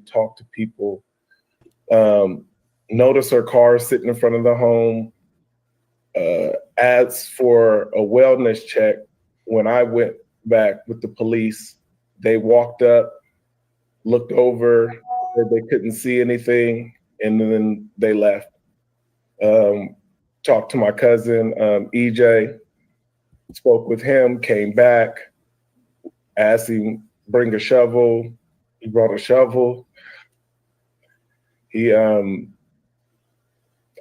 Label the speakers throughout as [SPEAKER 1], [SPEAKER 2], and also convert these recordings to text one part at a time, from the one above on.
[SPEAKER 1] talk to people. Notice her car sitting in front of the home. Asked for a wellness check. When I went back with the police, they walked up, looked over, said they couldn't see anything, and then they left. Talked to my cousin, EJ, spoke with him, came back, asked him bring a shovel. He brought a shovel. He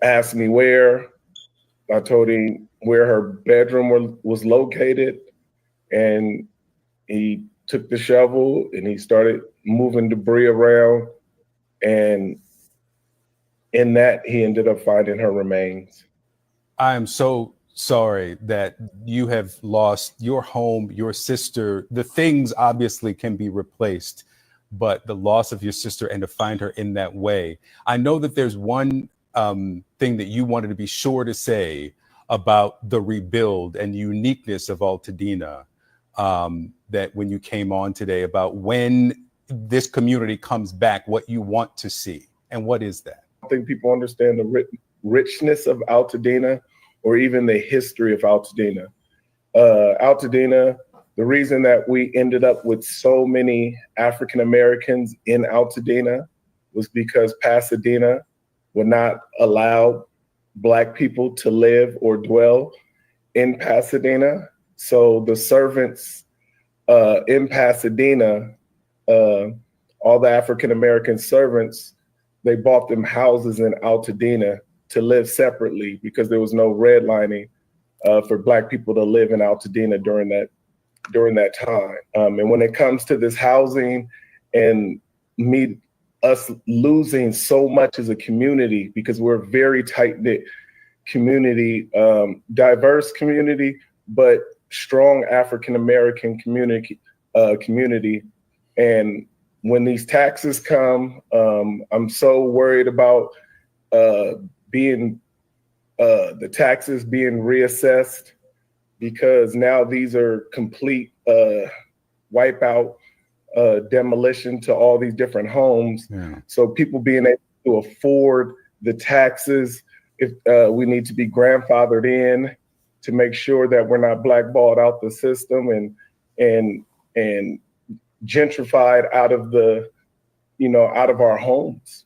[SPEAKER 1] asked me where. I told him where her bedroom was located, and he took the shovel and he started moving debris around, and in that he ended up finding her remains.
[SPEAKER 2] I am so sorry that you have lost your home, your sister. The things obviously can be replaced, but the loss of your sister and to find her in that way. I know that there's one thing that you wanted to be sure to say about the rebuild and uniqueness of Altadena, that when you came on today, about when this community comes back, what you want to see, and what is that?
[SPEAKER 1] I think people understand the richness of Altadena, or even the history of Altadena. Altadena, the reason that we ended up with so many African Americans in Altadena was because Pasadena would not allow Black people to live or dwell in Pasadena. So the servants in Pasadena, all the African American servants, they bought them houses in Altadena to live separately because there was no redlining for Black people to live in Altadena during that time. And when it comes to this housing and us losing so much as a community, because we're a very tight-knit community, diverse community, but strong African-American community. And when these taxes come, I'm so worried about the taxes being reassessed, because now these are complete wipeout, demolition to all these different homes. Yeah. So people being able to afford the taxes, if we need to be grandfathered in to make sure that we're not blackballed out the system and gentrified out of our homes.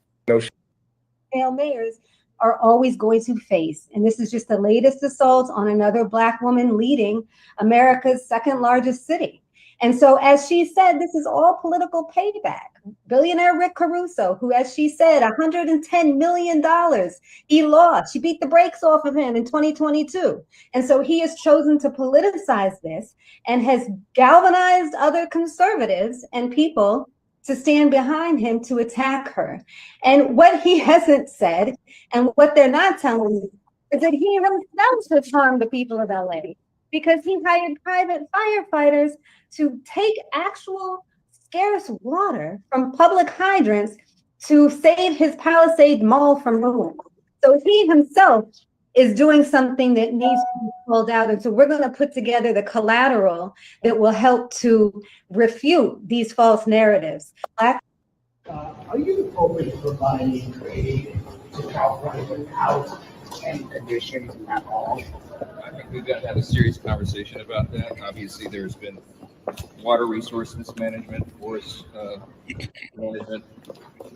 [SPEAKER 3] Male mayors are always going to face, and this is just the latest assault on another Black woman leading America's second largest city. And so, as she said, this is all political payback. Billionaire Rick Caruso, who, as she said, $110 million he lost. She beat the brakes off of him in 2022. And so he has chosen to politicize this and has galvanized other conservatives and people to stand behind him to attack her. And what he hasn't said, and what they're not telling me, is that he himself has harmed the people of LA, because he hired private firefighters to take actual scarce water from public hydrants to save his Palisade Mall from ruin. So he himself is doing something that needs to be pulled out. And so we're going to put together the collateral that will help to refute these false narratives.
[SPEAKER 4] Are you open to providing aid to California without any conditions at all?
[SPEAKER 5] I think we've got to have a serious conversation about that. Obviously, there's been water resource mismanagement, forest management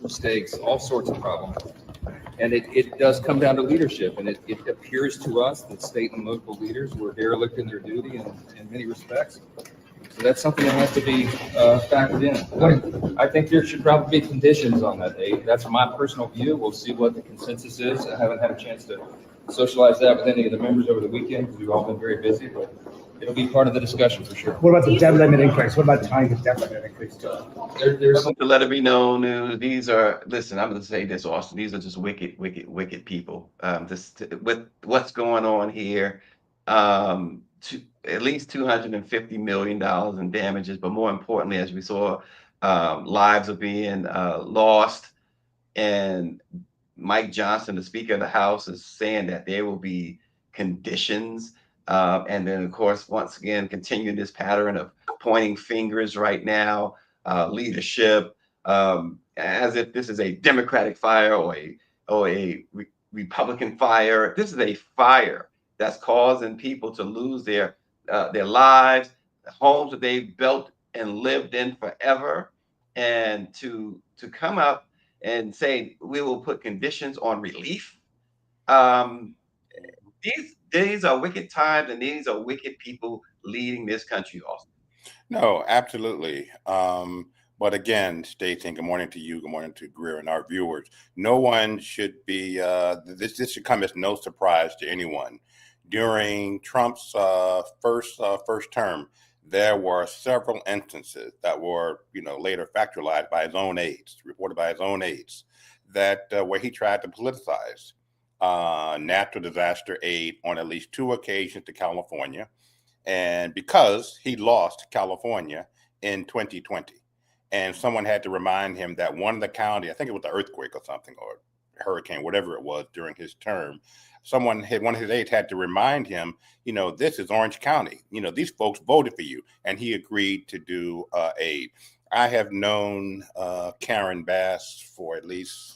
[SPEAKER 5] mistakes, all sorts of problems. And it does come down to leadership. And it appears to us that state and local leaders were derelict in their duty in many respects. So that's something that has to be factored in. I think there should probably be conditions on that aid. That's my personal view. We'll see what the consensus is. I haven't had a chance to socialize that with any of the members over the weekend because we've all been very busy, but it'll be part of the discussion for sure.
[SPEAKER 4] What about the debt limit increase? What about tying the debt limit increase to it?
[SPEAKER 6] There's to let it be known, these are, listen, I'm going to say this, Austin, these are just wicked, wicked, wicked people. With what's going on here, at least $250 million in damages, but more importantly, as we saw, lives are being lost. And Mike Johnson, the Speaker of the House, is saying that there will be conditions. And then, of course, once again, continue this pattern of pointing fingers right now, leadership. as if this is a Democratic fire or a Republican fire. This is a fire that's causing people to lose their lives, the homes that they've built and lived in forever, and to come up and say we will put conditions on relief. Um, these are wicked times, and these are wicked people leading this country. Also,
[SPEAKER 7] No, absolutely. But again, Stacey, good morning to you. Good morning to Greer and our viewers. No one should be, this should come as no surprise to anyone. During Trump's first term, there were several instances that were, later factualized by his own aides, reported by his own aides, that where he tried to politicize natural disaster aid on at least 2 occasions to California. And because he lost California in 2020, and someone had to remind him that one of the county, I think it was the earthquake or something, or hurricane, whatever it was during his term, one of his aides had to remind him, this is Orange County. These folks voted for you, and he agreed to do aid. I have known Karen Bass for at least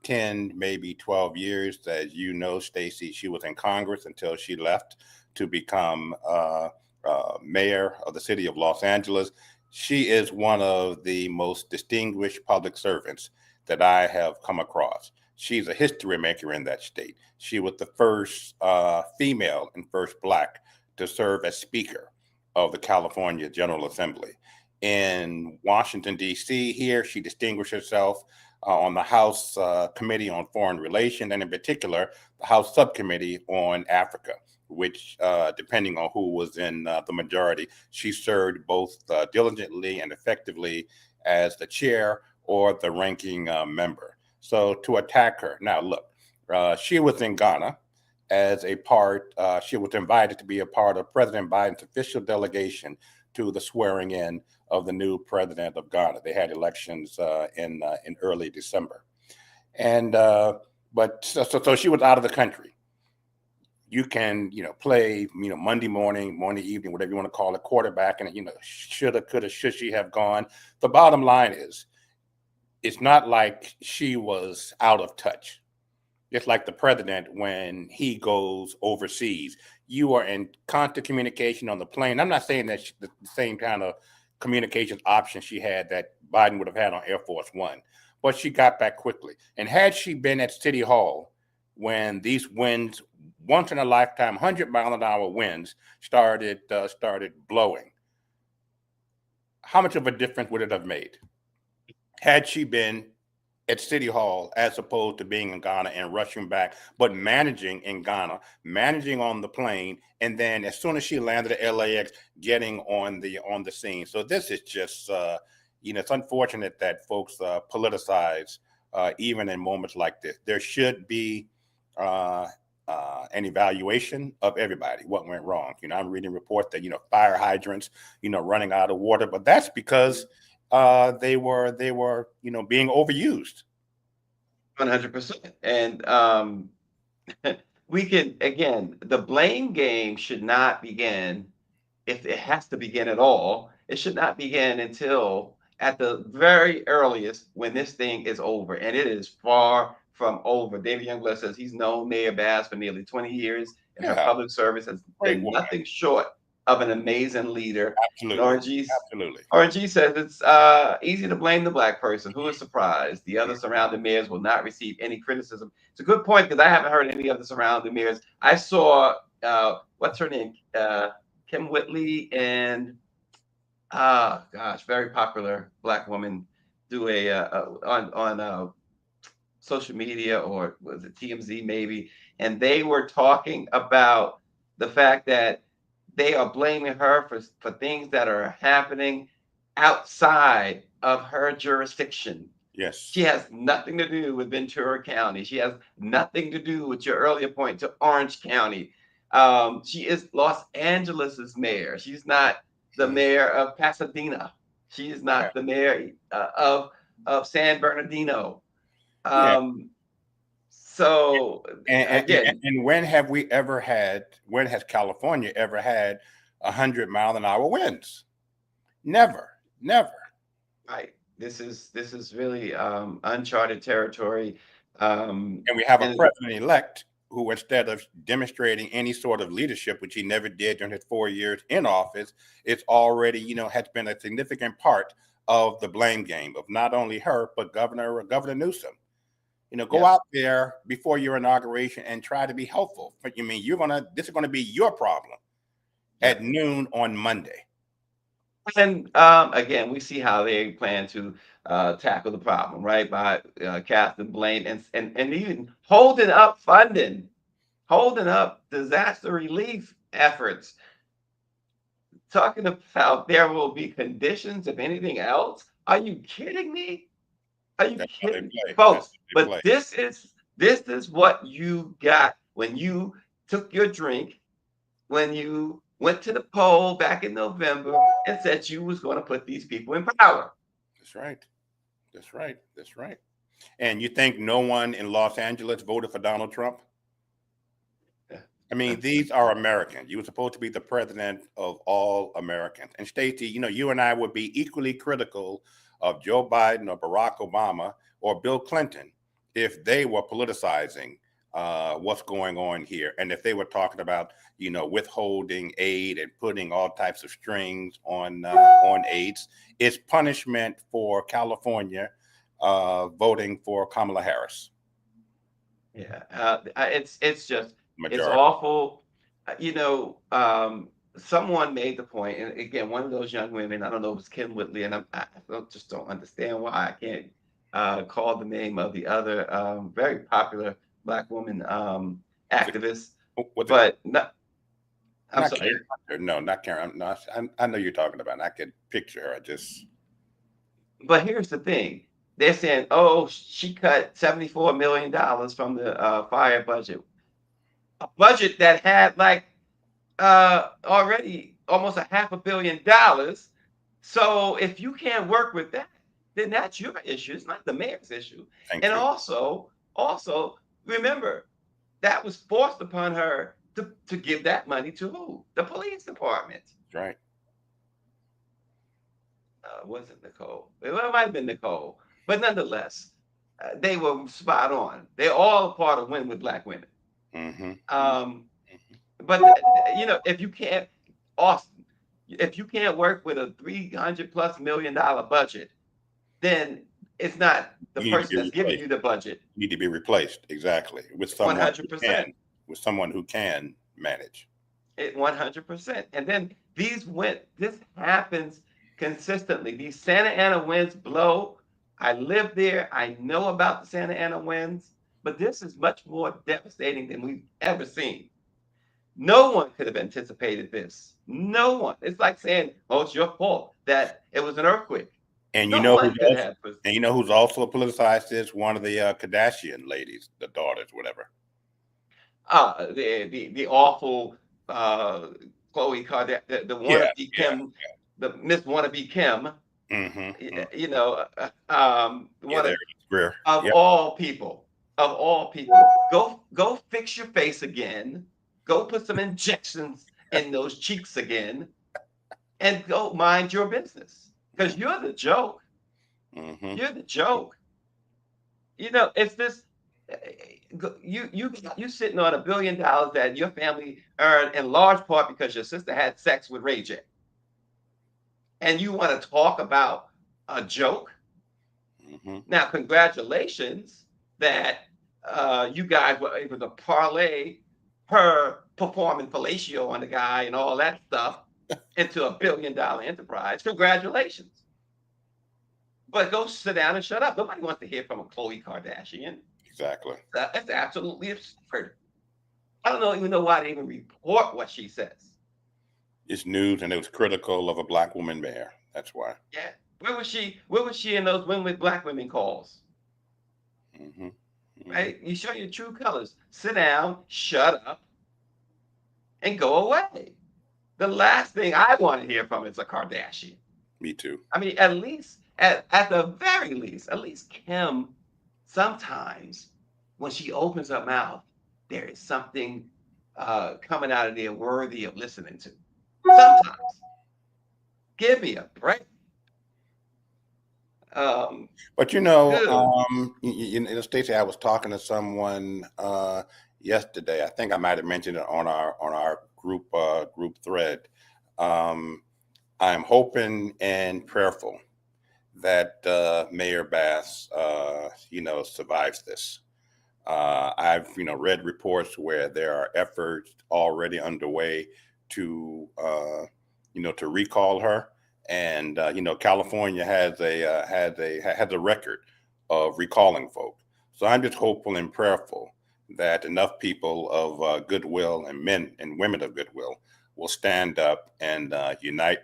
[SPEAKER 7] 10, maybe 12 years. As you know, Stacey, she was in Congress until she left to become mayor of the city of Los Angeles. She is one of the most distinguished public servants that I have come across. She's a history maker in that state. She was the first female and first Black to serve as Speaker of the California General Assembly. In Washington, D.C. here, she distinguished herself on the House Committee on Foreign Relations, and in particular, the House Subcommittee on Africa, which, depending on who was in the majority, she served both diligently and effectively as the chair or the ranking member. So to attack her, now look, she was in Ghana as a part, she was invited to be a part of President Biden's official delegation to the swearing in of the new president of Ghana. They had elections in early December. And, but so she was out of the country. You can, play, Monday morning, evening, whatever you want to call it, quarterback, and, shoulda, coulda, should she have gone? The bottom line is, it's not like she was out of touch. It's like the president when he goes overseas. You are in constant communication on the plane. I'm not saying that the same kind of communications option she had that Biden would have had on Air Force One, but she got back quickly. And had she been at City Hall when these winds, once in a lifetime, 100-mile-an-hour winds started blowing, how much of a difference would it have made had she been at City Hall as opposed to being in Ghana and rushing back, but managing in Ghana, managing on the plane, and then as soon as she landed at LAX, getting on the scene? So this is just, it's unfortunate that folks politicize even in moments like this. There should be an evaluation of everybody, what went wrong. I'm reading reports that, fire hydrants, running out of water, but that's because they were being overused.
[SPEAKER 6] 100%. And we can, again, the blame game should not begin, if it has to begin at all. It should not begin until at the very earliest when this thing is over, and it is far from over. David Youngblood says he's known Mayor Bass for nearly 20 years, and her public service has been nothing short of an amazing leader.
[SPEAKER 7] Absolutely.
[SPEAKER 6] RNG says it's easy to blame the Black person. Who is surprised? The other surrounding mayors will not receive any criticism. It's a good point, because I haven't heard any of the surrounding mayors. I saw what's her name, Kim Whitley, and very popular Black woman do on social media, or was it TMZ maybe, and they were talking about the fact that they are blaming her for things that are happening outside of her jurisdiction.
[SPEAKER 7] Yes.
[SPEAKER 6] She has nothing to do with Ventura County. She has nothing to do with your earlier point to Orange County. She is Los Angeles's mayor. She's not the mayor of Pasadena. She is not the mayor of San Bernardino. So again,
[SPEAKER 7] and when has California ever had 100-mile-an-hour winds? Never.
[SPEAKER 6] Right. This is really uncharted territory.
[SPEAKER 7] And we have a
[SPEAKER 6] And
[SPEAKER 7] president-elect who, instead of demonstrating any sort of leadership, which he never did during his 4 years in office, it's already, has been a significant part of the blame game of not only her, but Governor Newsom. Go
[SPEAKER 6] yeah,
[SPEAKER 7] out there before your inauguration and try to be helpful. But this is gonna be your problem
[SPEAKER 6] yeah.
[SPEAKER 7] at noon on Monday.
[SPEAKER 6] And again, we see how they plan to tackle the problem, right? By casting blame and even holding up disaster relief efforts, talking about there will be conditions if anything else. Are you kidding me? Are you
[SPEAKER 7] That's how they
[SPEAKER 6] kidding,
[SPEAKER 7] play. That's
[SPEAKER 6] folks?
[SPEAKER 7] how they
[SPEAKER 6] But
[SPEAKER 7] play.
[SPEAKER 6] this is what you got when you took your drink, when you went to the poll back in November and said you was going to put these people in power.
[SPEAKER 7] That's right. That's right. That's right. And you think no one in Los Angeles voted for Donald Trump?
[SPEAKER 6] Yeah.
[SPEAKER 7] I mean, these are Americans. You were supposed to be the president of all Americans. And Stacey, you and I would be equally critical of Joe Biden or Barack Obama or Bill Clinton if they were politicizing what's going on here, and if they were talking about withholding aid and putting all types of strings on aids. It's punishment for California voting for Kamala Harris.
[SPEAKER 6] Yeah, it's just it's
[SPEAKER 7] Majority.
[SPEAKER 6] awful. Someone made the point, and again, one of those young women, I don't know if it's Kim Whitley, and just don't understand why I can't call the name of the other very popular Black woman activist,
[SPEAKER 7] What's it?
[SPEAKER 6] but not, I'm
[SPEAKER 7] Not
[SPEAKER 6] sorry.
[SPEAKER 7] Karen. No, not Karen. No, I know you're talking about. I could picture her.
[SPEAKER 6] But here's the thing. They're saying, oh, she cut $74 million from the fire budget. A budget that had like already almost $500 million. So if you can't work with that, then that's your issue. It's not the mayor's issue.
[SPEAKER 7] Thank
[SPEAKER 6] And
[SPEAKER 7] you.
[SPEAKER 6] also remember that was forced upon her to give that money to who? The police department.
[SPEAKER 7] That's right.
[SPEAKER 6] Wasn't Nicole? It might have been Nicole, but nonetheless, they were spot on. They're all part of Win with Black Women.
[SPEAKER 7] Mm-hmm.
[SPEAKER 6] Um, but if you can't, Austin, if you can't work with a $300+ million budget, then it's not the
[SPEAKER 7] You need to
[SPEAKER 6] person
[SPEAKER 7] be
[SPEAKER 6] that's giving
[SPEAKER 7] replaced.
[SPEAKER 6] you the budget.
[SPEAKER 7] You need to be replaced, exactly, with someone
[SPEAKER 6] 100%.
[SPEAKER 7] with someone who can manage.
[SPEAKER 6] 100%. And then this happens consistently. These Santa Ana winds blow. I live there. I know about the Santa Ana winds, but this is much more devastating than we've ever seen. No one could have anticipated this. No one. It's like saying, "Oh, it's your fault that it was an earthquake."
[SPEAKER 7] And
[SPEAKER 6] No one could have.
[SPEAKER 7] who's also politicized this? One of the Kardashian ladies, the daughters, whatever.
[SPEAKER 6] The awful Khloe Kardashian, the wannabe Kim, the Miss wannabe Kim.
[SPEAKER 7] Greer.
[SPEAKER 6] Of all people, go fix your face again. Go put some injections in those cheeks again, and go mind your business. Because you're the joke. You're the joke. It's this. You sitting on $1 billion that your family earned in large part because your sister had sex with Ray J. And you want to talk about a joke? Now, congratulations that you guys were able to parlay her performing fellatio on the guy and all that stuff into $1 billion enterprise. Congratulations. But go sit down and shut up. Nobody wants to hear from a Khloe Kardashian.
[SPEAKER 7] Exactly.
[SPEAKER 6] That's absolutely absurd. I don't even know why they even report what she says.
[SPEAKER 7] It's news, and it was critical of a Black woman mayor. That's why.
[SPEAKER 6] Yeah. Where was she in those Win with Black Women calls? Right? You show your true colors. Sit down, shut up, and go away. The last thing I want to hear from is a Kardashian.
[SPEAKER 7] Me too.
[SPEAKER 6] I mean, at least, at the very least, at least Kim, sometimes when she opens her mouth, there is something coming out of there worthy of listening to. Sometimes. Give me a break.
[SPEAKER 7] But you know,
[SPEAKER 6] Good.
[SPEAKER 7] Stacey, I was talking to someone yesterday. I think I might have mentioned it on our group thread. I'm hoping and prayerful that Mayor Bass, survives this. I've read reports where there are efforts already underway to to recall her, and California has a record of recalling folk. So I'm just hopeful and prayerful that enough people of goodwill and men and women of goodwill will stand up and unite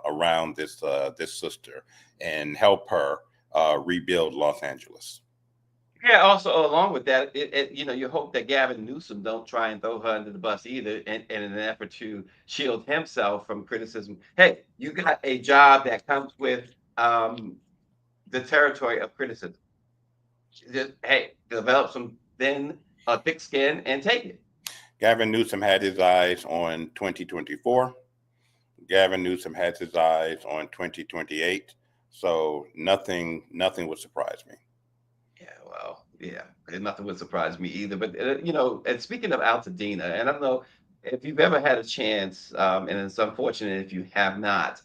[SPEAKER 7] around this sister and help her rebuild Los Angeles.
[SPEAKER 6] Yeah, also along with that, you hope that Gavin Newsom don't try and throw her under the bus either in an effort to shield himself from criticism. Hey, you got a job that comes with the territory of criticism. Just, hey, develop some thin, thick skin and take it.
[SPEAKER 7] Gavin Newsom had his eyes on 2024. Gavin Newsom has his eyes on 2028. So nothing would surprise me.
[SPEAKER 6] Yeah, well, yeah, and nothing would surprise me either. But and speaking of Altadena, and I don't know if you've ever had a chance, and it's unfortunate if you have not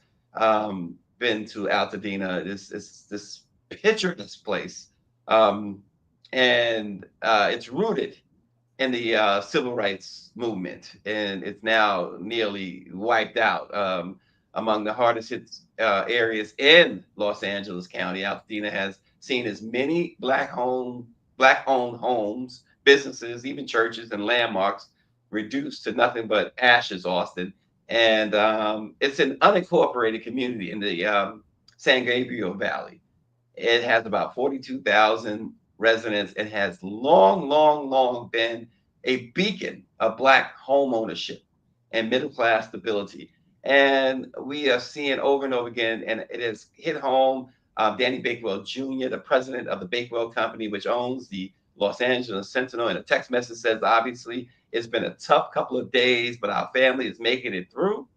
[SPEAKER 6] been to Altadena. This picturesque place, and it's rooted in the civil rights movement, and it's now nearly wiped out. Among the hardest hit areas in Los Angeles County, Altadena has seen as many black-owned homes, businesses, even churches and landmarks reduced to nothing but ashes, Austin. And it's an unincorporated community in the San Gabriel Valley. It has about 42,000 residents. It has long, long, long been a beacon of Black home ownership and middle class stability. And we are seeing over and over again, and it has hit home. Danny Bakewell Jr., the president of the Bakewell Company, which owns the Los Angeles Sentinel, in a text message says, obviously, it's been a tough couple of days, but our family is making it through.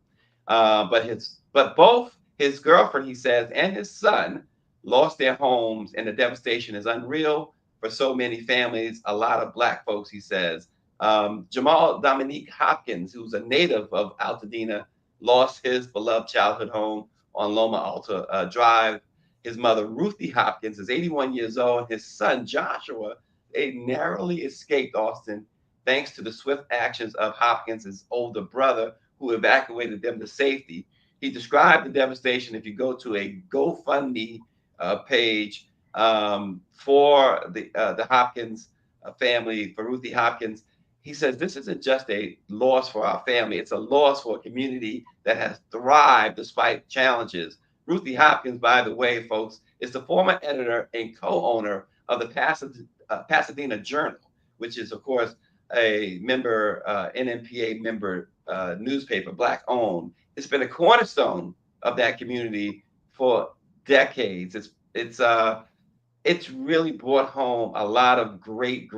[SPEAKER 6] But both his girlfriend, he says, and his son lost their homes, and the devastation is unreal for so many families. A lot of Black folks, he says. Jamal Dominique Hopkins, who's a native of Altadena, lost his beloved childhood home on Loma Alta Drive. His mother, Ruthie Hopkins, is 81 years old. His son, Joshua, they narrowly escaped Austin thanks to the swift actions of Hopkins' older brother, who evacuated them to safety. He described the devastation. If you go to a GoFundMe page for the Hopkins family, for Ruthie Hopkins, he says this isn't just a loss for our family, it's a loss for a community that has thrived despite challenges. Ruthie Hopkins, by the way, folks, is the former editor and co-owner of the Pasadena Journal, which is, of course, a member, NMPA member newspaper, Black owned. It's been a cornerstone of that community for decades. It's really brought home a lot of great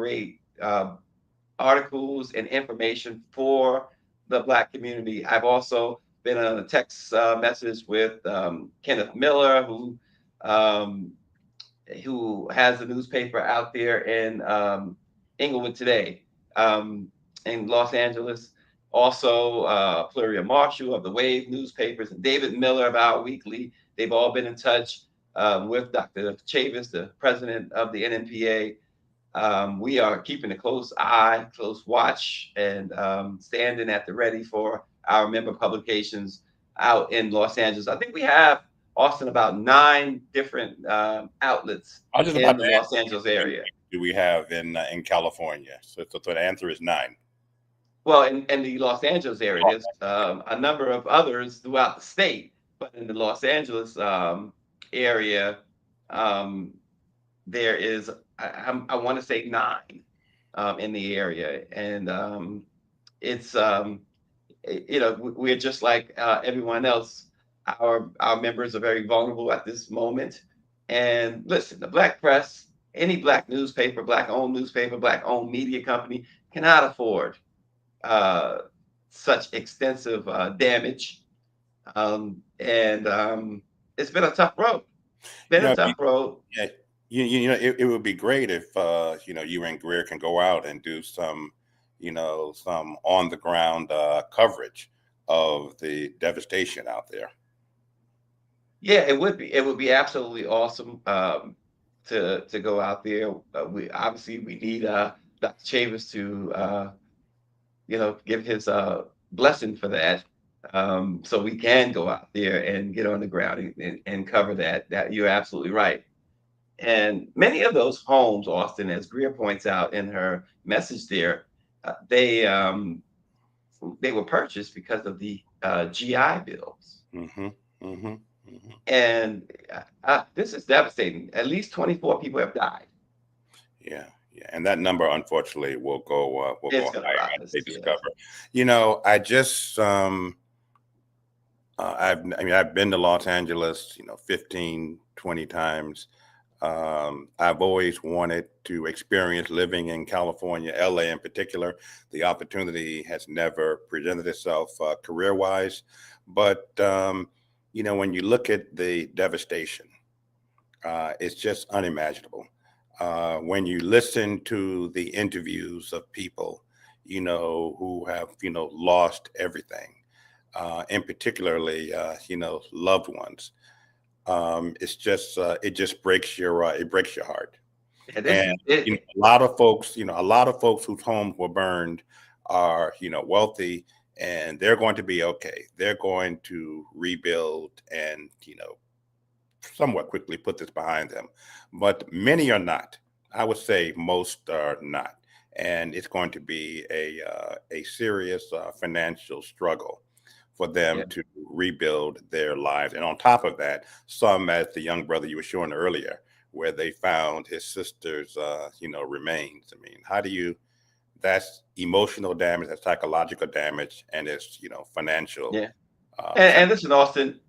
[SPEAKER 6] articles and information for the Black community. I've also been on a text message with Kenneth Miller, who has a newspaper out there in Inglewood Today in Los Angeles. Also, Pluria Marshall of the Wave newspapers and David Miller of Our Weekly. They've all been in touch with Dr. Chavis, the president of the NMPA. We are keeping a close eye, close watch, and standing at the ready for our member publications out in Los Angeles. I think we have, Austin, about 9 different outlets in the Los Angeles area.
[SPEAKER 7] Do we have in California? So the answer is 9.
[SPEAKER 6] Well, in the Los Angeles area, there's a number of others throughout the state, but in the Los Angeles area, there is, I want to say 9 in the area, and it's we're just like everyone else. Our members are very vulnerable at this moment, and listen, the Black press, any Black newspaper, Black-owned newspaper, Black-owned media company cannot afford such extensive damage, and it's been a tough road. Been
[SPEAKER 7] You
[SPEAKER 6] a
[SPEAKER 7] know,
[SPEAKER 6] tough road.
[SPEAKER 7] yeah, it would be great if you and Greer can go out and do some, some on the ground coverage of the devastation out there.
[SPEAKER 6] Yeah, it would be. It would be absolutely awesome to go out there. We need Dr. Chavis to give his blessing for that, so we can go out there and get on the ground and cover that. That you're absolutely right. And many of those homes, Austin, as Greer points out in her message there, they were purchased because of the GI bills.
[SPEAKER 7] Mm-hmm, mm-hmm, mm-hmm.
[SPEAKER 6] And this is devastating. At least 24 people have died.
[SPEAKER 7] Yeah, yeah, and that number, unfortunately, will go
[SPEAKER 6] It's going to
[SPEAKER 7] higher as
[SPEAKER 6] rise.
[SPEAKER 7] they
[SPEAKER 6] Yeah.
[SPEAKER 7] discover. I just I've been to Los Angeles, 15, 20 times. I've always wanted to experience living in California, LA in particular. The opportunity has never presented itself career-wise, but when you look at the devastation, it's just unimaginable. When you listen to the interviews of people, who have, lost everything, and particularly, loved ones, it just breaks your heart.
[SPEAKER 6] Yeah,
[SPEAKER 7] And a lot of folks whose homes were burned are, wealthy, and they're going to be okay. They're going to rebuild and, somewhat quickly put this behind them. But many are not. I would say most are not. And it's going to be a serious financial struggle for them to rebuild their lives. And on top of that, some, as the young brother you were showing earlier, where they found his sister's, remains. I mean, that's emotional damage, that's psychological damage, and it's, financial.
[SPEAKER 6] Yeah. And listen, Austin,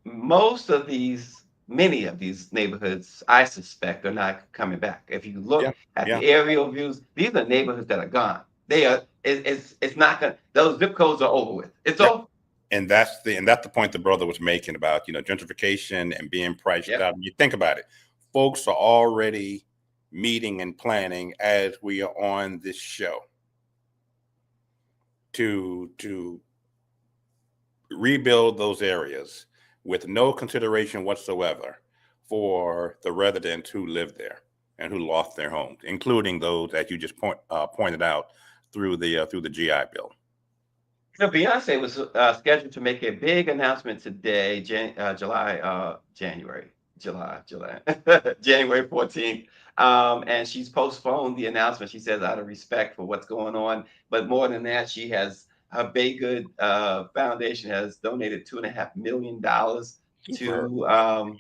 [SPEAKER 6] many of these neighborhoods, I suspect, are not coming back. If you look at the aerial views, these are neighborhoods that are gone. They are. It's not gonna. Those zip codes are over with. It's over.
[SPEAKER 7] And that's the point the brother was making about, gentrification and being priced out. You think about it, folks are already meeting and planning as we are on this show to rebuild those areas with no consideration whatsoever for the residents who live there and who lost their homes, including those that you just pointed out through the GI Bill.
[SPEAKER 6] Beyonce was scheduled to make a big announcement today, January 14th. And she's postponed the announcement. She says out of respect for what's going on. But more than that, her Baygood Foundation has donated $2.5 million to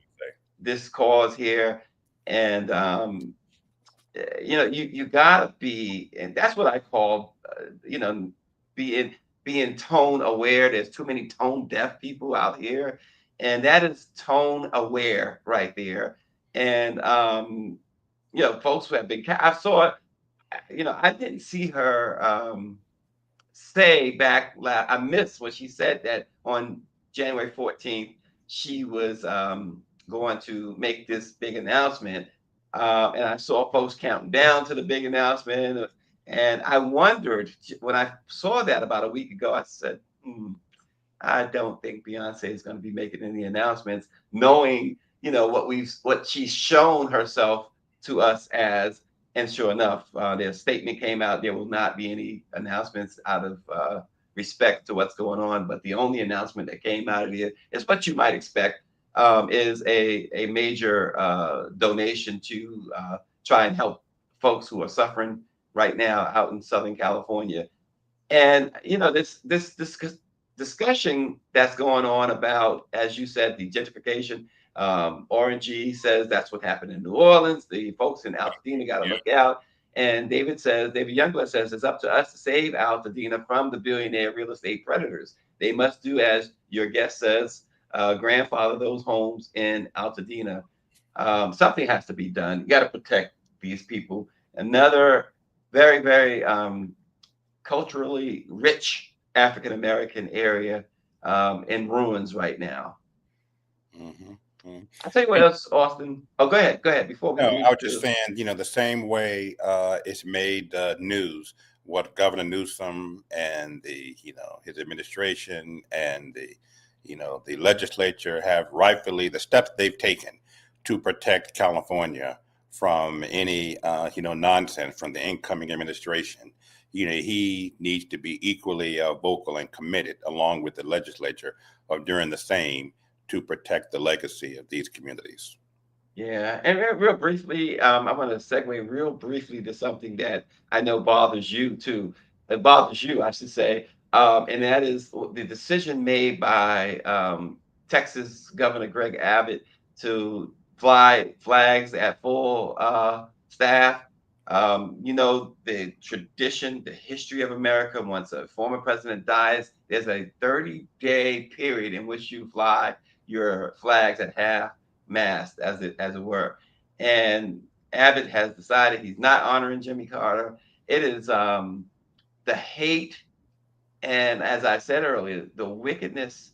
[SPEAKER 6] this cause here. And, you gotta be, and that's what I call, being tone aware. There's too many tone deaf people out here, and that is tone aware right there. And folks who have been. I saw, I didn't see her say back. I missed what she said that on January 14th she was going to make this big announcement, and I saw folks counting down to the big announcement. And I wondered when I saw that about a week ago, I said, I don't think Beyonce is going to be making any announcements, knowing, what she's shown herself to us as. And sure enough, their statement came out. There will not be any announcements out of respect to what's going on. But the only announcement that came out of it is what you might expect, is a major donation to try and help folks who are suffering right now out in Southern California. And this discussion that's going on about, as you said, the gentrification. Orangey says that's what happened in New Orleans. The folks in Altadena got to look out. And David Youngblood says it's up to us to save Altadena from the billionaire real estate predators. They must do as your guest says, grandfather those homes in Altadena. Something has to be done. You got to protect these people. Another very, very culturally rich African-American area in ruins right now.
[SPEAKER 7] Mm-hmm. Mm.
[SPEAKER 6] I'll tell you what else, Austin. Oh, go ahead. Go ahead. Before we
[SPEAKER 7] No,
[SPEAKER 6] move
[SPEAKER 7] I was just
[SPEAKER 6] to,
[SPEAKER 7] saying, the same way it's made news, what Governor Newsom and his administration and the legislature have rightfully, the steps they've taken to protect California from any, nonsense from the incoming administration. He needs to be equally vocal and committed, along with the legislature, of doing the same to protect the legacy of these communities.
[SPEAKER 6] yeah, and real briefly, I want to segue real briefly to something that I know bothers you too. It bothers you, I should say, and that is the decision made by Texas Governor Greg Abbott to fly flags at full staff. The tradition, the history of America, once a former president dies, there's a 30-day period in which you fly your flags at half mast, as it were. And Abbott has decided he's not honoring Jimmy Carter. It is the hate and, as I said earlier, the wickedness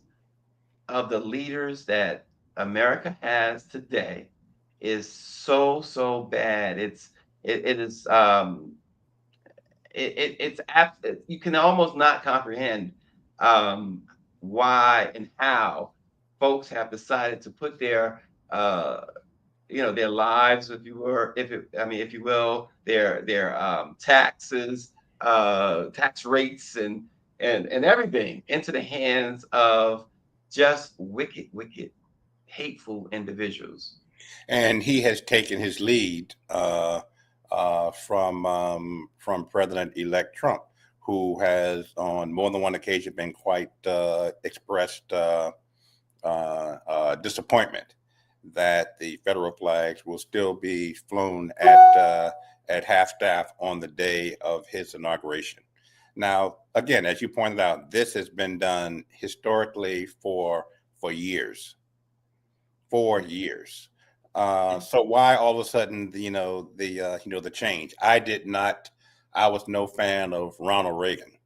[SPEAKER 6] of the leaders that America has today is so bad. It is you can almost not comprehend um, why and how folks have decided to put uh, their lives, if you will, their taxes, tax rates, and everything into the hands of just wicked, hateful individuals.
[SPEAKER 7] And he has taken his lead from President-elect Trump, who has on more than one occasion been quite expressed disappointment that the federal flags will still be flown at half staff on the day of his inauguration. Now, again, as you pointed out, this has been done historically for years. 4 years. So why all of a sudden, the change? I was no fan of Ronald Reagan,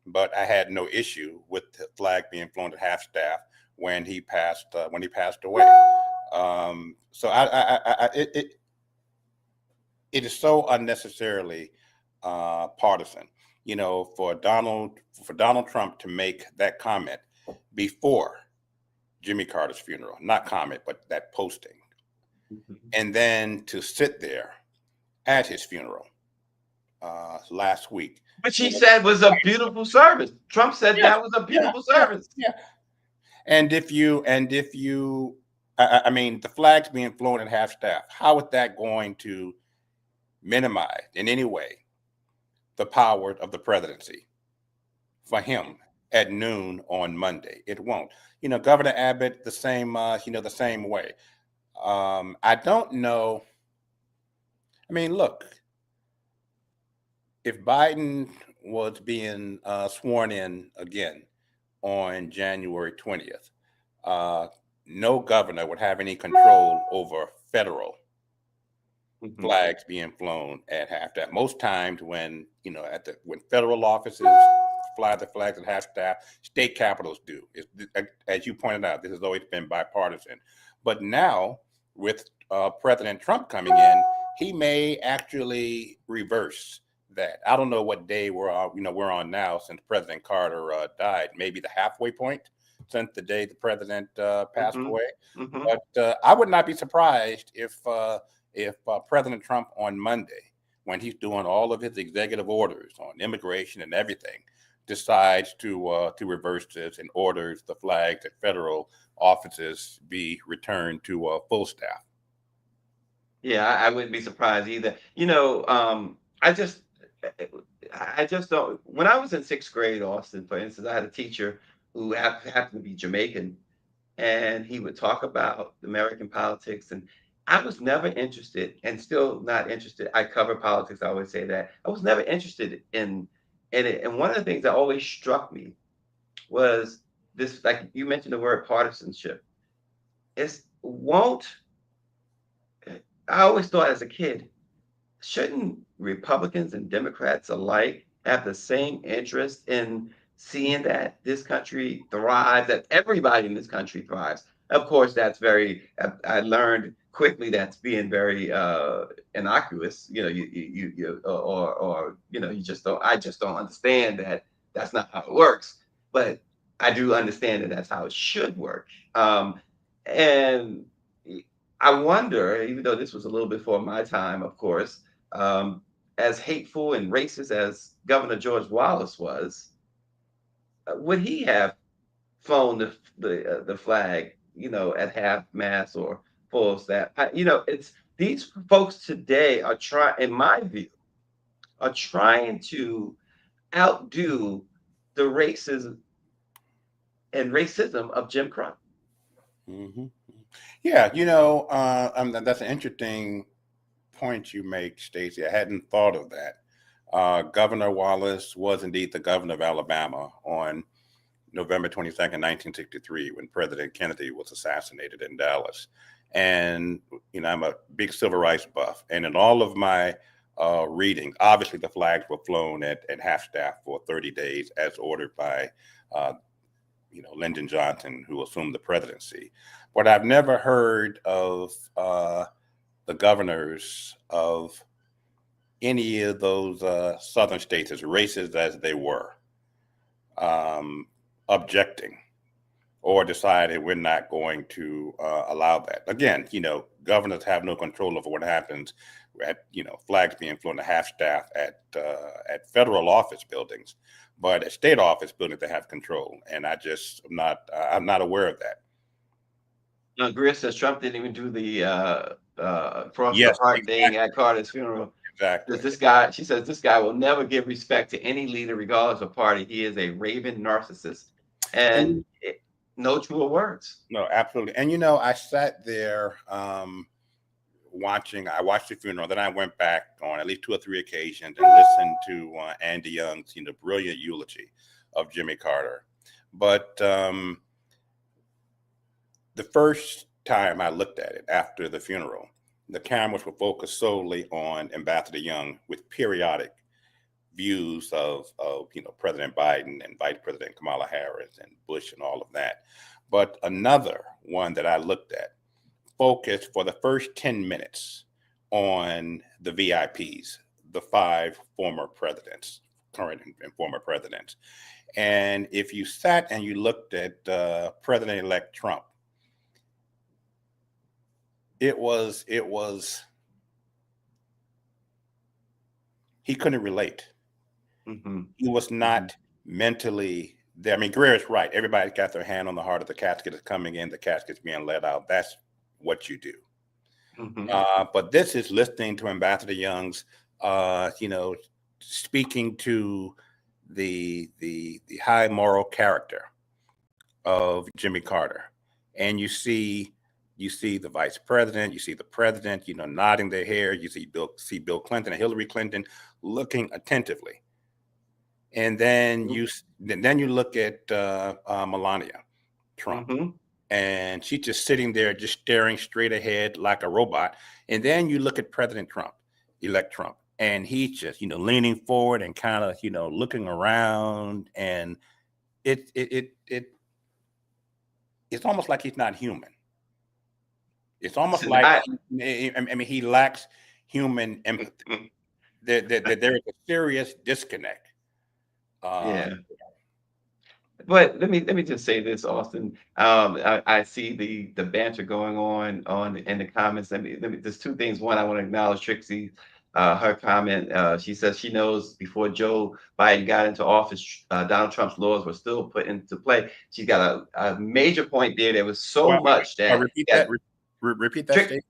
[SPEAKER 7] but I had no issue with the flag being flown at half staff when he passed away. So it is so unnecessarily partisan, for Donald Trump to make that comment before Jimmy Carter's funeral, not comment, but that posting, and then to sit there at his funeral last week,
[SPEAKER 6] Which he said was a beautiful service. Trump said
[SPEAKER 7] yeah,
[SPEAKER 6] that was a
[SPEAKER 7] yeah,
[SPEAKER 6] beautiful service.
[SPEAKER 7] yeah. And if you, I mean, the flags being flown at half staff, how is that going to minimize in any way the power of the presidency for him at noon on Monday? It won't. Governor Abbott, the same way. I don't know. I mean, look, if Biden was being sworn in again on January 20th, no governor would have any control over federal flags being flown at half staff. Most times when federal offices fly the flags at half staff, state capitals do. As you pointed out, this has always been bipartisan. But now with President Trump coming in, he may actually reverse that. I don't know what day we're on now since President Carter died. Maybe the halfway point since the day the president passed away. But I would not be surprised if President Trump on Monday, when he's doing all of his executive orders on immigration and everything, decides to reverse this and orders the flags at federal offices be returned to full staff.
[SPEAKER 6] Yeah, I wouldn't be surprised either. I just don't. When I was in sixth grade, Austin, for instance, I had a teacher who happened to be Jamaican, and he would talk about American politics, and I was never interested, and still not interested. I cover politics. I always say that I was never interested in it. And one of the things that always struck me was this, like you mentioned the word partisanship. It's won't. I always thought as a kid, shouldn't Republicans and Democrats alike have the same interest in seeing that this country thrives, that everybody in this country thrives? Of course, that's very. I learned quickly that's being very innocuous. You know, or you know, you just don't. I just don't understand that that's not how it works. But I do understand that that's how it should work. And I wonder, even though this was a little before my time, of course, as hateful and racist as Governor George Wallace was, would he have flown the flag, you know, at half mast or full staff? You know, it's these folks today are trying, in my view, are trying to outdo the racism and racism of Jim Crow.
[SPEAKER 7] Hmm. Yeah, you know, that's an interesting point you make, Stacey. I hadn't thought of that. Governor Wallace was indeed the governor of Alabama on November 22nd, 1963, when President Kennedy was assassinated in Dallas. And, you know, I'm a big civil rights buff. And in all of my reading, obviously the flags were flown at half staff for 30 days as ordered by, you know, Lyndon Johnson, who assumed the presidency. But I've never heard of the governors of any of those southern states, as racist as they were, objecting or decided we're not going to allow that. Again, you know, governors have no control over what happens at, you know, flags being flown to half staff at federal office buildings, but at state office buildings they have control, and I'm not aware of that.
[SPEAKER 6] Greer says Trump didn't even do the cross the
[SPEAKER 7] Yes,
[SPEAKER 6] heart
[SPEAKER 7] exactly.
[SPEAKER 6] thing at Carter's funeral.
[SPEAKER 7] Exactly.
[SPEAKER 6] This guy, she says, this guy will never give respect to any leader, regardless of party. He is a raving narcissist, and no truer words.
[SPEAKER 7] No, absolutely. And you know, I sat there I watched the funeral, then I went back on at least 2 or 3 occasions and listened to Andy Young's, you know, brilliant eulogy of Jimmy Carter. But the first time I looked at it after the funeral, the cameras were focused solely on Ambassador Young, with periodic views of you know, President Biden and Vice President Kamala Harris and Bush and all of that. But another one that I looked at focused for the first 10 minutes on the VIPs, the 5 former presidents, current and former presidents. And if you sat and you looked at President-elect Trump, it was he couldn't relate.
[SPEAKER 6] Mm-hmm.
[SPEAKER 7] He was not mentally there. I mean, Greer is right. Everybody got their hand on the heart of the casket is coming in, the casket's being let out. That's what you do.
[SPEAKER 6] Mm-hmm.
[SPEAKER 7] But this is listening to Ambassador Young's, you know, speaking to the high moral character of Jimmy Carter, and you see the vice president, you see the president, you know, nodding their head. You see Bill Clinton and Hillary Clinton looking attentively, and then you look at Melania Trump,
[SPEAKER 6] Mm-hmm.
[SPEAKER 7] and she's just sitting there, just staring straight ahead like a robot. And then you look at President Trump, elect Trump, and he's just, you know, leaning forward and kind of, you know, looking around, and it's almost like he's not human. It's almost like I mean, he lacks human empathy. There is a serious disconnect.
[SPEAKER 6] Yeah. But let me just say this, Austin. I see the banter going on in the comments. There's 2 things. One, I want to acknowledge Trixie, her comment. She says she knows before Joe Biden got into office, Donald Trump's laws were still put into play. She's got a major point there. There was so much that.
[SPEAKER 7] Repeat that statement.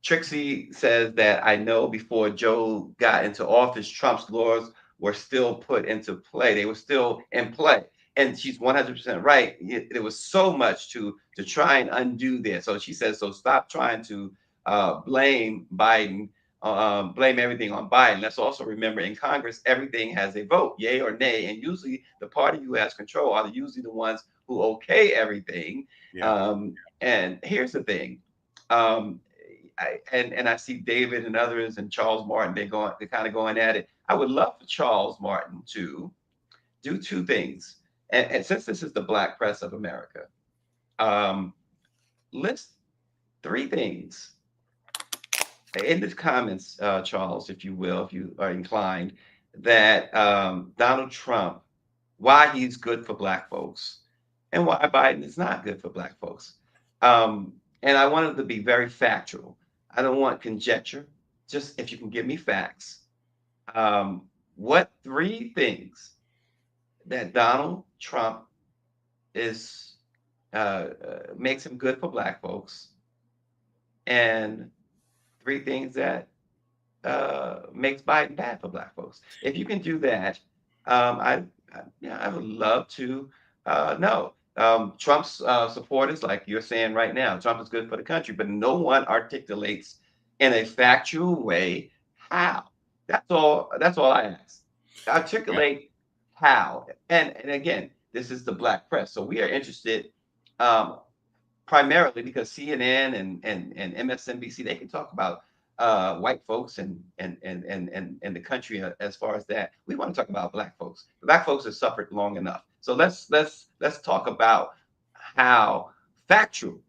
[SPEAKER 6] Trixie says that I know before Joe got into office, Trump's laws were still put into play. They were still in play. And she's 100% right. There was so much to try and undo there. So she says, so stop trying to blame Biden, blame everything on Biden. Let's also remember in Congress, everything has a vote, yay or nay. And usually the party who has control are usually the ones who okay everything.
[SPEAKER 7] Yeah.
[SPEAKER 6] And here's the thing. I see David and others and Charles Martin, they're kind of going at it. I would love for Charles Martin to do 2 things. And since this is the Black press of America, list 3 things in the comments, Charles, if you will, if you are inclined, that Donald Trump, why he's good for Black folks and why Biden is not good for Black folks. And I wanted to be very factual. I don't want conjecture. Just if you can give me facts. What 3 things that Donald Trump is makes him good for Black folks, and 3 things that makes Biden bad for Black folks. If you can do that, I would love to know. Trump's supporters, like you're saying right now, Trump is good for the country, but no one articulates in a factual way how. That's all. That's all I ask. Articulate how. And again, this is the Black press, so we are interested. Um, Primarily because CNN and MSNBC, they can talk about white folks and the country as far as that. We want to talk about Black folks. Black folks have suffered long enough. So let's talk about how factual.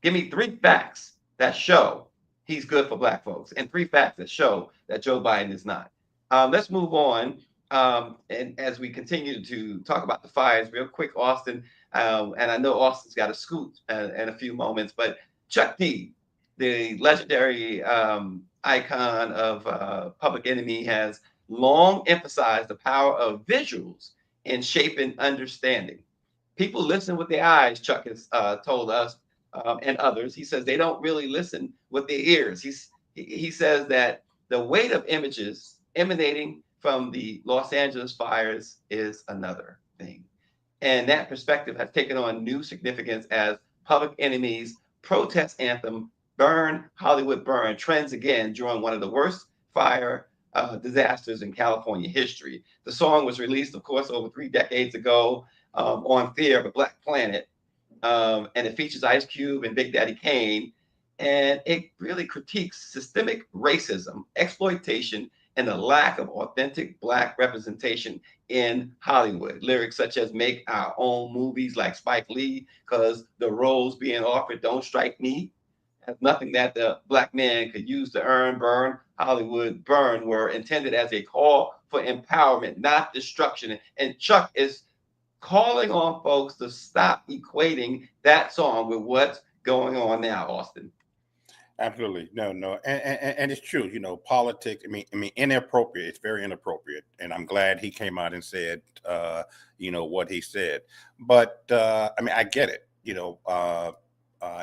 [SPEAKER 6] Give me 3 facts that show he's good for Black folks, and 3 facts that show that Joe Biden is not. Let's move on. And as we continue to talk about the fires, real quick, Austin, and I know Austin's got a scoop in a few moments, but Chuck D, the legendary icon of Public Enemy, has long emphasized the power of visuals in shaping understanding. People listen with their eyes, Chuck has told us and others. He says they don't really listen with their ears. He says that the weight of images emanating from the Los Angeles fires is another thing. And that perspective has taken on new significance as Public Enemy's protest anthem, Burn, Hollywood Burn, trends again during one of the worst fire disasters in California history. The song was released, of course, over 3 decades ago on Fear of a Black Planet. And it features Ice Cube and Big Daddy Kane. And it really critiques systemic racism, exploitation, and the lack of authentic Black representation in Hollywood. Lyrics such as make our own movies like Spike Lee, because the roles being offered don't strike me as nothing that the Black man could use to earn. Burn, Hollywood Burn were intended as a call for empowerment, not destruction. And Chuck is calling on folks to stop equating that song with what's going on now, Austin.
[SPEAKER 7] Absolutely. No. And it's true, politics, I mean, inappropriate. It's very inappropriate. And I'm glad he came out and said, what he said. But I mean, I get it.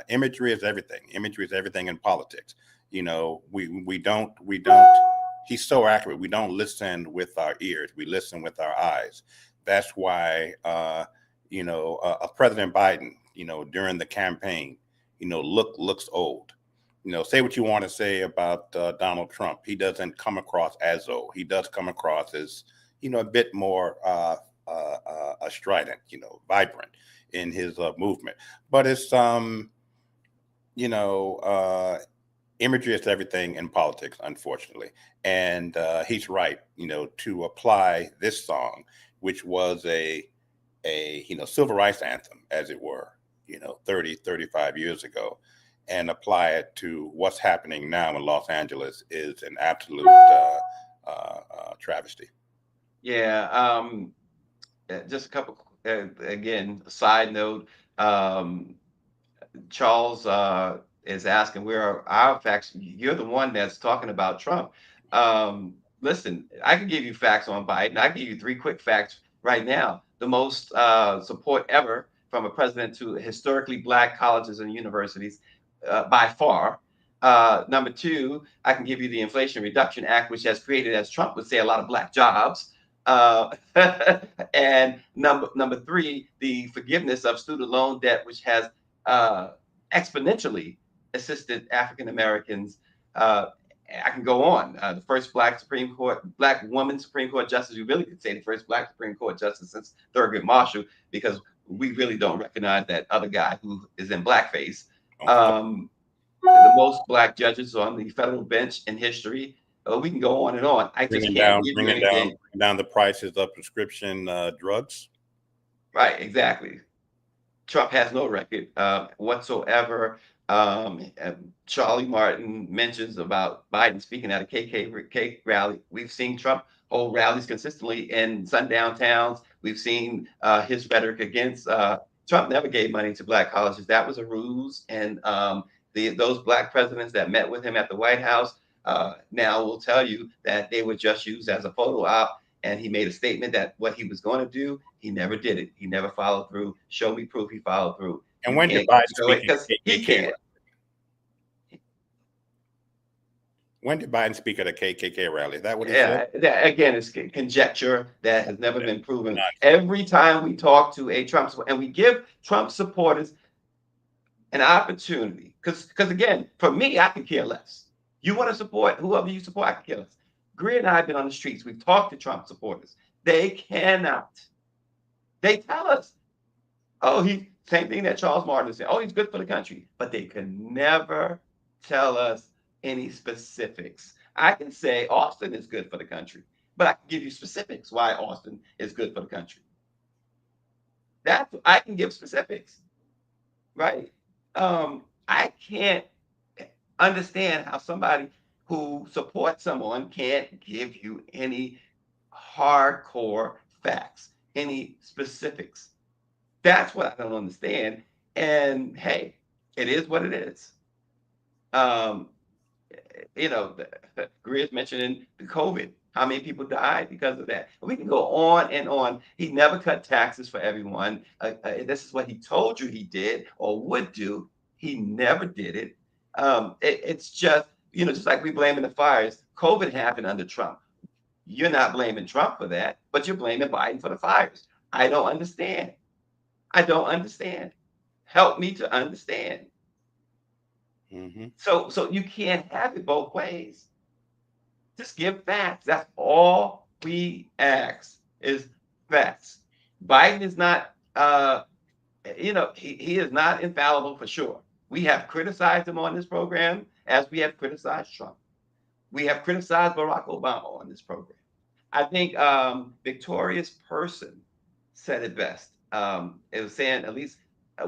[SPEAKER 7] Imagery is everything. Imagery is everything in politics. We don't, he's so accurate. We don't listen with our ears. We listen with our eyes. That's why, President Biden, during the campaign, looks old. Say what you want to say about Donald Trump. He doesn't come across as old. He does come across as, a bit more strident, vibrant in his movement. But it's, imagery is everything in politics, unfortunately. And he's right, to apply this song, which was a civil rights anthem, as it were, 30, 35 years ago, and apply it to what's happening now in Los Angeles is an absolute travesty.
[SPEAKER 6] Yeah. Just a couple, again, a side note. Charles is asking where are our facts. You're the one that's talking about Trump. Listen, I can give you facts on Biden. I can give you 3 quick facts right now. The most support ever from a president to historically Black colleges and universities by far. Number 2, I can give you the Inflation Reduction Act, which has created, as Trump would say, a lot of Black jobs. And number 3, the forgiveness of student loan debt, which has exponentially assisted African Americans. I can go on. The first Black woman Supreme Court justice. You really could say the first Black Supreme Court justice since Thurgood Marshall, because we really don't recognize that other guy who is in blackface. The most Black judges on the federal bench in history. We can go on and on. I just can't give you anything.
[SPEAKER 7] Down the prices of prescription drugs.
[SPEAKER 6] Right, exactly. Trump has no record whatsoever. Charlie Martin mentions about Biden speaking at a KKK rally. We've seen Trump hold rallies consistently in sundown towns. We've seen his rhetoric against Trump never gave money to black colleges. That was a ruse. And those black presidents that met with him at the White House now will tell you that they were just used as a photo op. And he made a statement that what he was going to do, he never did it. He never followed through. Show me proof he followed through.
[SPEAKER 7] And
[SPEAKER 6] You
[SPEAKER 7] when did
[SPEAKER 6] can't
[SPEAKER 7] Biden
[SPEAKER 6] show it
[SPEAKER 7] speak at
[SPEAKER 6] because
[SPEAKER 7] a
[SPEAKER 6] he
[SPEAKER 7] KKK
[SPEAKER 6] can't.
[SPEAKER 7] rally? When did Biden speak at a KKK rally? Is that what he
[SPEAKER 6] Yeah,
[SPEAKER 7] said?
[SPEAKER 6] that, again, it's conjecture that has never been proven. Every time we talk to a Trump supporter, and we give Trump supporters an opportunity, because again, for me, I could care less. You want to support whoever you support, I could care less. Greer and I have been on the streets. We've talked to Trump supporters. They cannot. They tell us, oh, same thing that Charles Martin said. Oh, he's good for the country, but they can never tell us any specifics. I can say Austin is good for the country, but I can give you specifics why Austin is good for the country. That's I can give specifics, right? I can't understand how somebody who supports someone can't give you any hardcore facts, any specifics. That's what I don't understand. And hey, it is what it is. Greer's mentioning the COVID, how many people died because of that. We can go on and on. He never cut taxes for everyone. This is what he told you he did or would do. He never did it. It's just, just like we blaming the fires. COVID happened under Trump. You're not blaming Trump for that, but you're blaming Biden for the fires. I don't understand. I don't understand. Help me to understand.
[SPEAKER 7] Mm-hmm.
[SPEAKER 6] So you can't have it both ways. Just give facts. That's all we ask is facts. Biden is not, he is not infallible for sure. We have criticized him on this program as we have criticized Trump. We have criticized Barack Obama on this program. I think Victorious Person said it best. It was saying at least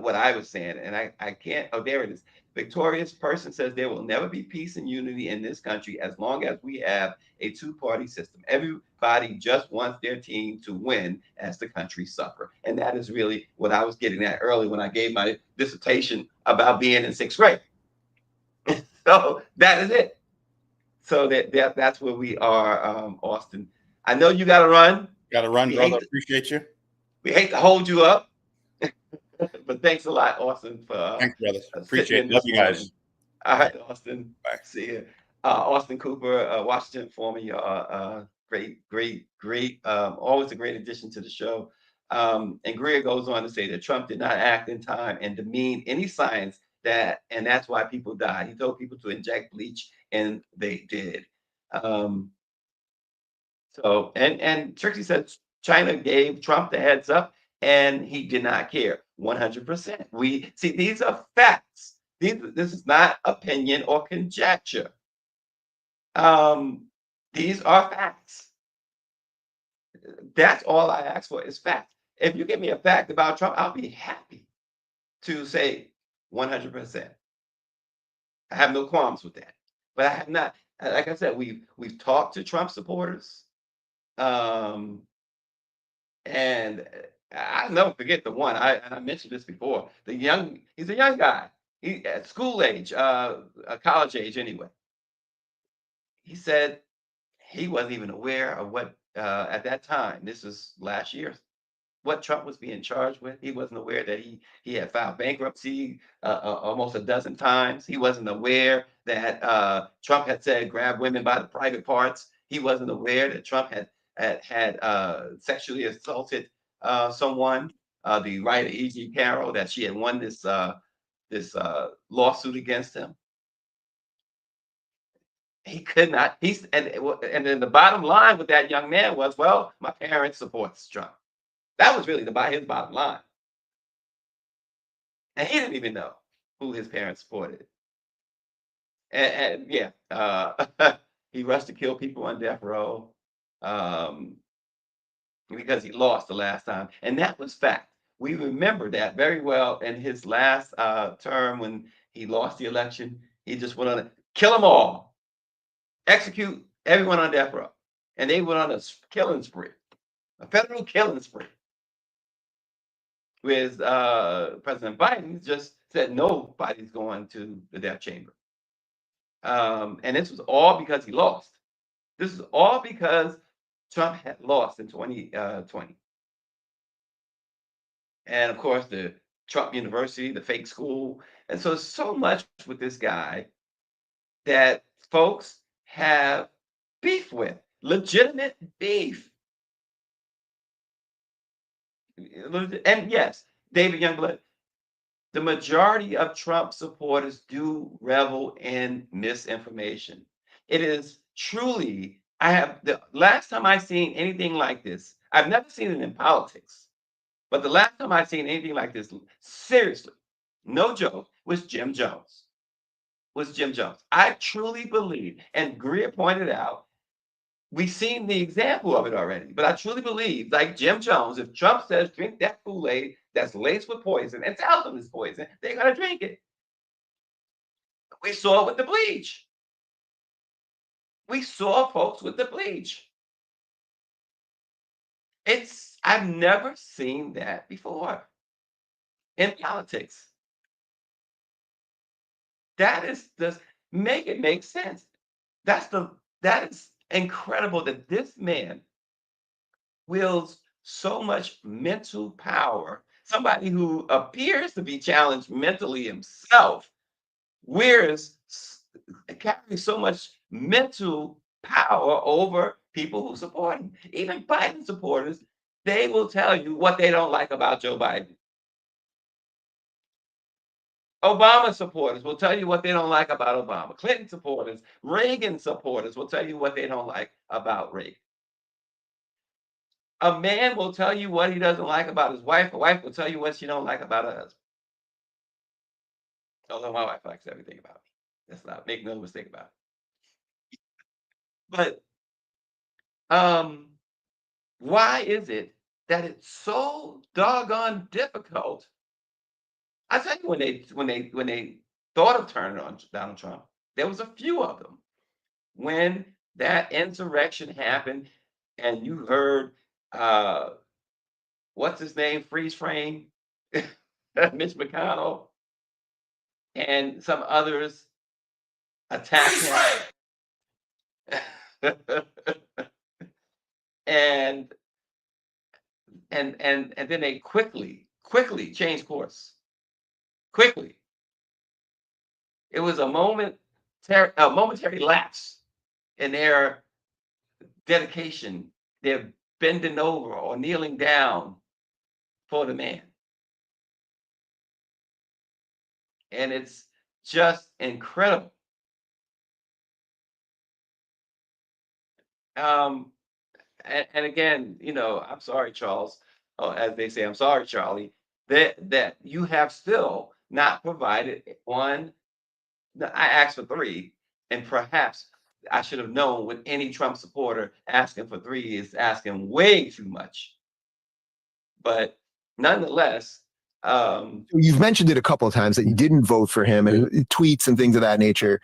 [SPEAKER 6] what I was saying, and I can't. Oh, there it is. Victorious Person says there will never be peace and unity in this country as long as we have a two-party system. Everybody just wants their team to win as the country suffer, and that is really what I was getting at early when I gave my dissertation about being in sixth grade. So that is it. So that's where we are, Austin. I know you got to run.
[SPEAKER 7] Got to run, brother. Appreciate you.
[SPEAKER 6] We hate to hold you up, but thanks a lot, Austin, for
[SPEAKER 7] thanks, brother. Appreciate it. Love you
[SPEAKER 6] morning.
[SPEAKER 7] guys.
[SPEAKER 6] All right, Austin.
[SPEAKER 7] Bye.
[SPEAKER 6] See you. Austin Cooper, Washington Informer. You're great. Always a great addition to the show. And Greer goes on to say that Trump did not act in time and demean any science and that's why people died. He told people to inject bleach, and they did. And Trixie said China gave Trump the heads up, and he did not care. 100%. We see these are facts. This is not opinion or conjecture. These are facts. That's all I ask for is facts. If you give me a fact about Trump, I'll be happy to say 100%. I have no qualms with that. But I have not, like I said, we've talked to Trump supporters. And I'll never forget the one. I mentioned this before. He's a young guy. He at school age, college age anyway. He said he wasn't even aware of what at that time. This was last year. What Trump was being charged with. He wasn't aware that he had filed bankruptcy almost a dozen times. He wasn't aware that Trump had said grab women by the private parts. He wasn't aware that Trump had sexually assaulted someone. The writer E.G. Carroll, that she had won this lawsuit against him. He could not. And then the bottom line with that young man was, well, my parents supports Trump. That was really his bottom line. And he didn't even know who his parents supported. And he rushed to kill people on death row because he lost the last time. And that was fact. We remember that very well in his last term when he lost the election. He just went on to kill them all, execute everyone on death row. And they went on a killing spree, a federal killing spree. With President Biden just said nobody's going to the death chamber. And this was all because he lost. This is all because Trump had lost in 2020. And of course, the Trump University, the fake school. And so much with this guy that folks have beef with, legitimate beef. And yes, David Youngblood, the majority of Trump supporters do revel in misinformation. It is truly, the last time I seen anything like this, I've never seen it in politics, but the last time I seen anything like this, seriously, no joke, was Jim Jones. I truly believe, and Greer pointed out, we've seen the example of it already, but I truly believe, like Jim Jones, if Trump says drink that Kool-Aid that's laced with poison and tells them it's poison, they're gonna drink it. We saw it with the bleach. We saw folks with the bleach. I've never seen that before in politics. That is just make it make sense. That is incredible that this man wields so much mental power. Somebody who appears to be challenged mentally himself, carries so much mental power over people who support him. Even Biden supporters, they will tell you what they don't like about Joe Biden. Obama supporters will tell you what they don't like about Obama. Clinton supporters, Reagan supporters will tell you what they don't like about Reagan. A man will tell you what he doesn't like about his wife. A wife will tell you what she don't like about her husband. Although my wife likes everything about me. That's not, make no mistake about it. But why is it that it's so doggone difficult? I tell you, when they thought of turning on Donald Trump, there was a few of them. When that insurrection happened, and you heard what's his name, freeze frame, Mitch McConnell, and some others attack him. and then they quickly changed course. Quickly. It was a momentary lapse in their dedication, their bending over or kneeling down for the man. And it's just incredible. And again, I'm sorry, Charles, as they say, I'm sorry, Charlie, that you have still not provided one. I asked for 3, and perhaps I should have known with any Trump supporter asking for 3 is asking way too much. But nonetheless,
[SPEAKER 8] you've mentioned it a couple of times that you didn't vote for him and tweets and things of that nature.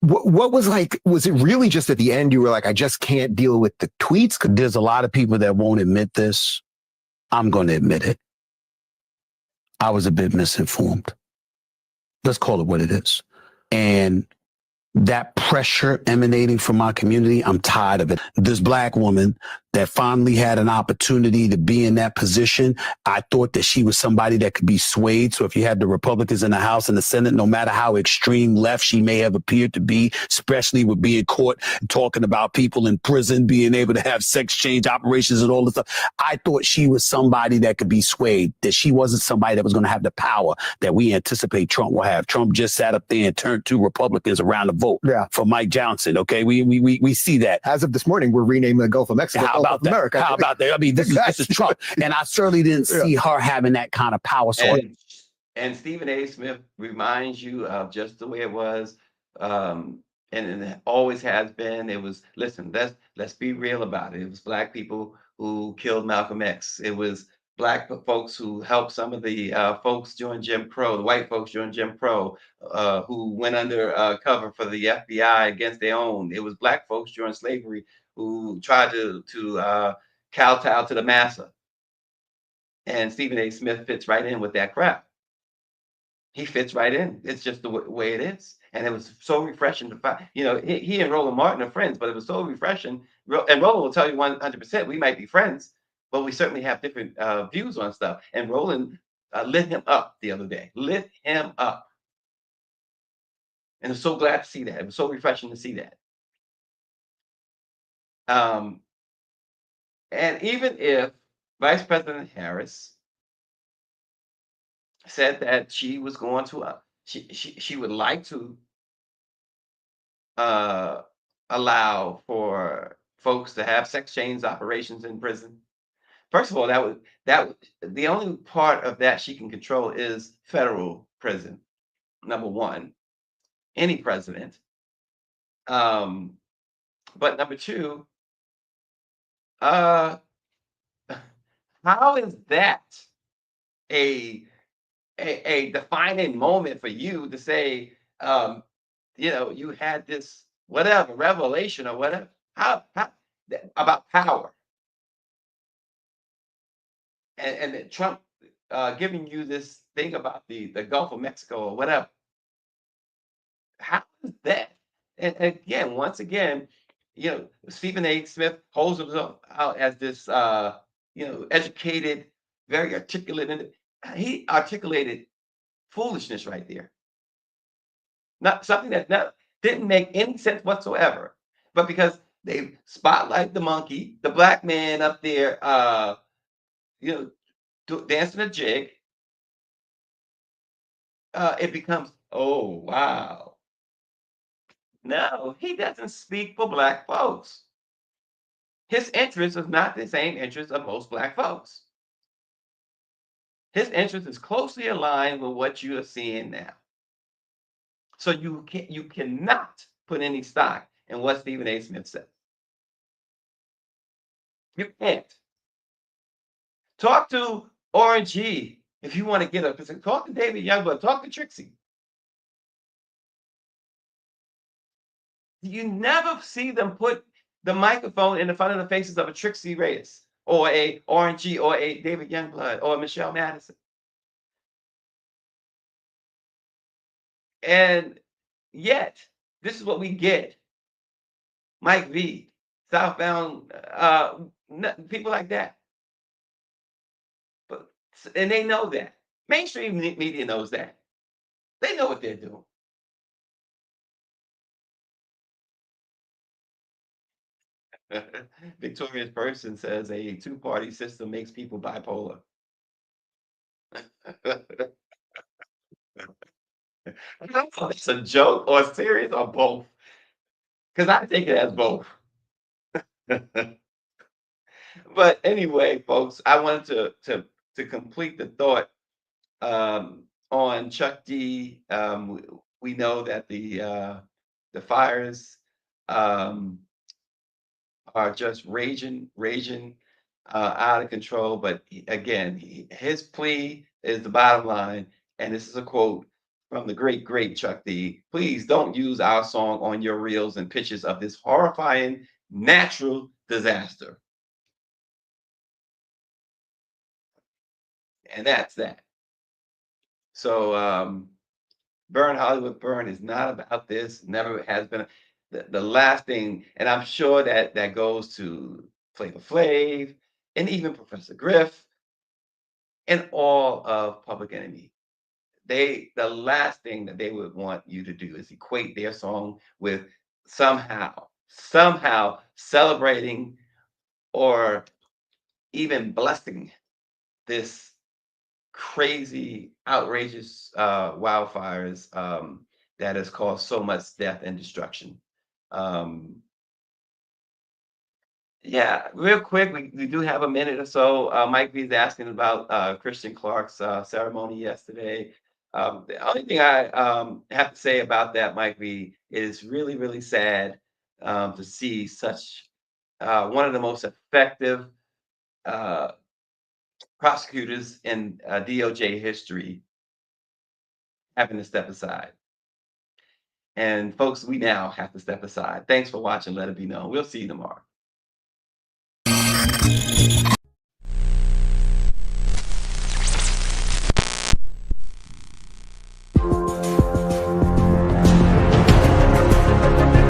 [SPEAKER 8] What was was it really just at the end you were like, I just can't deal with the tweets?
[SPEAKER 9] There's a lot of people that won't admit this. I'm going to admit it. I was a bit misinformed. Let's call it what it is. And that pressure emanating from my community, I'm tired of it. This Black woman that finally had an opportunity to be in that position, I thought that she was somebody that could be swayed. So if you had the Republicans in the House and the Senate, no matter how extreme left she may have appeared to be, especially with being caught talking about people in prison, being able to have sex change operations and all this stuff, I thought she was somebody that could be swayed, that she wasn't somebody that was going to have the power that we anticipate Trump will have. Trump just sat up there and turned 2 Republicans around the vote for Mike Johnson. Okay, we see that.
[SPEAKER 8] As of this morning, we're renaming the Gulf of Mexico.
[SPEAKER 9] How about that?
[SPEAKER 8] America.
[SPEAKER 9] How about that? I mean, this is Trump, and I certainly didn't see her having that kind of power. So,
[SPEAKER 6] and Stephen A. Smith reminds you of just the way it was, and it always has been. It was, listen, let's be real about it. It was Black people who killed Malcolm X. It was Black folks who helped some of the folks during Jim Crow, the white folks during Jim Crow, who went under cover for the FBI against their own. It was Black folks during slavery who tried to kowtow to the massa. And Stephen A. Smith fits right in with that crowd. He fits right in. It's just the way it is. And it was so refreshing to find, he and Roland Martin are friends, but it was so refreshing. And Roland will tell you 100%, we might be friends, but we certainly have different views on stuff. And Roland lit him up the other day, lit him up. And I'm so glad to see that. It was so refreshing to see that. And even if Vice President Harris said that she was going to, she would like to allow for folks to have sex change operations in prison. First of all, the only part of that she can control is federal prison. Number one, any president. But number two, how is that a defining moment for you to say, you had this whatever revelation or whatever? How about power? And then Trump giving you this thing about the Gulf of Mexico or whatever. How is that? And again, once again, Stephen A. Smith holds himself out as this, educated, very articulate, and he articulated foolishness right there. Not something that didn't make any sense whatsoever, but because they spotlight the monkey, the black man up there, dancing a jig, it becomes, oh, wow. No, he doesn't speak for black folks. His interest is not the same interest of most black folks. His interest is closely aligned with what you are seeing now. So you cannot put any stock in what Stephen A. Smith said. You can't. Talk to RG if you want to get up. Talk to David Youngblood. Talk to Trixie. You never see them put the microphone in the front of the faces of a Trixie Reyes or a RNG or a David Youngblood or Michelle Madison. And yet, this is what we get. Mike V, Southbound, people like that. And they know that. Mainstream media knows that. They know what they're doing. Victorious Person says a two-party system makes people bipolar. I don't know if it's a joke or serious or both. Because I take it as both. But anyway, folks, I wanted to complete the thought on Chuck D. We know that the fires are just raging out of control. But again, his plea is the bottom line, and this is a quote from the great Chuck D. Please don't use our song on your reels and pictures of this horrifying natural disaster. And that's that. So Burn Hollywood Burn is not about this, never has been. The last thing, and I'm sure that goes to Flavor Flav and even Professor Griff and all of Public Enemy. The last thing that they would want you to do is equate their song with somehow celebrating or even blessing this crazy, outrageous wildfires that has caused so much death and destruction. Yeah, real quick, we do have a minute or so. Mike B is asking about Christian Clark's ceremony yesterday. The only thing I have to say about that, Mike B, is really, really sad to see such one of the most effective prosecutors in DOJ history having to step aside. And folks, we now have to step aside. Thanks for watching. Let it be known. We'll see you tomorrow.